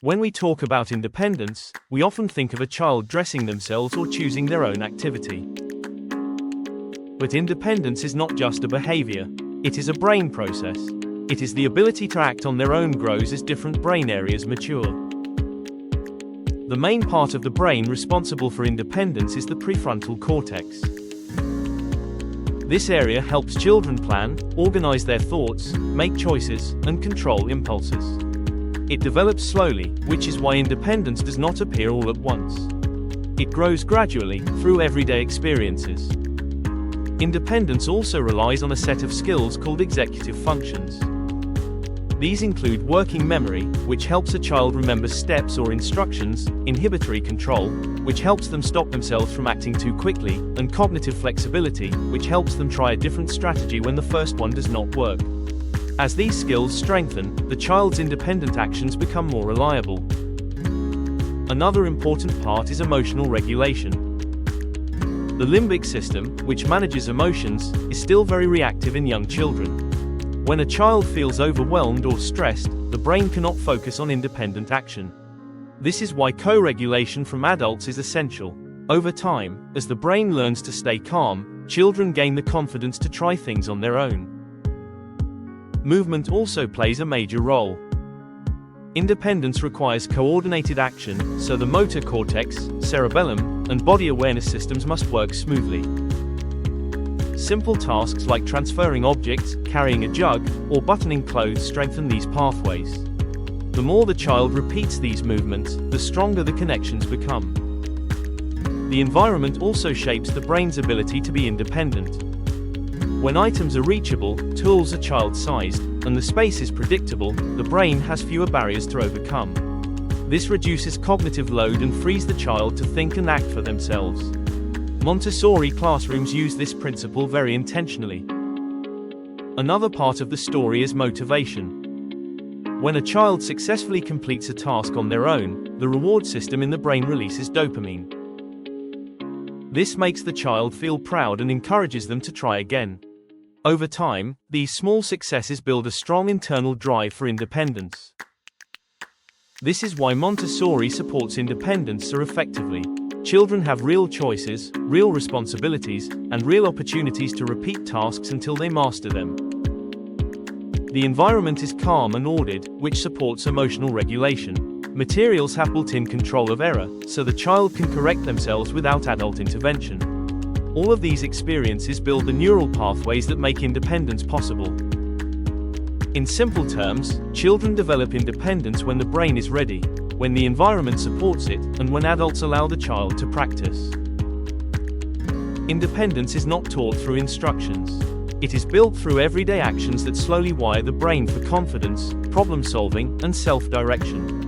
When we talk about independence, we often think of a child dressing themselves or choosing their own activity. But independence is not just a behavior, it is a brain process. It is the ability to act on their own grows as different brain areas mature. The main part of the brain responsible for independence is the prefrontal cortex. This area helps children plan, organize their thoughts, make choices, and control impulses. It develops slowly, which is why independence does not appear all at once. It grows gradually, through everyday experiences. Independence also relies on a set of skills called executive functions. These include working memory, which helps a child remember steps or instructions, inhibitory control, which helps them stop themselves from acting too quickly, and cognitive flexibility, which helps them try a different strategy when the first one does not work. As these skills strengthen, the child's independent actions become more reliable. Another important part is emotional regulation. The limbic system, which manages emotions, is still very reactive in young children. When a child feels overwhelmed or stressed, the brain cannot focus on independent action. This is why co-regulation from adults is essential. Over time, as the brain learns to stay calm, children gain the confidence to try things on their own. Movement also plays a major role. Independence requires coordinated action, so the motor cortex, cerebellum, and body awareness systems must work smoothly. Simple tasks like transferring objects, carrying a jug, or buttoning clothes strengthen these pathways. The more the child repeats these movements, the stronger the connections become. The environment also shapes the brain's ability to be independent. When items are reachable, tools are child-sized, and the space is predictable, the brain has fewer barriers to overcome. This reduces cognitive load and frees the child to think and act for themselves. Montessori classrooms use this principle very intentionally. Another part of the story is motivation. When a child successfully completes a task on their own, the reward system in the brain releases dopamine. This makes the child feel proud and encourages them to try again. Over time, these small successes build a strong internal drive for independence. This is why Montessori supports independence so effectively. Children have real choices, real responsibilities, and real opportunities to repeat tasks until they master them. The environment is calm and ordered, which supports emotional regulation. Materials have built-in control of error, so the child can correct themselves without adult intervention. All of these experiences build the neural pathways that make independence possible. In simple terms, children develop independence when the brain is ready, when the environment supports it, and when adults allow the child to practice. Independence is not taught through instructions. It is built through everyday actions that slowly wire the brain for confidence, problem-solving, and self-direction.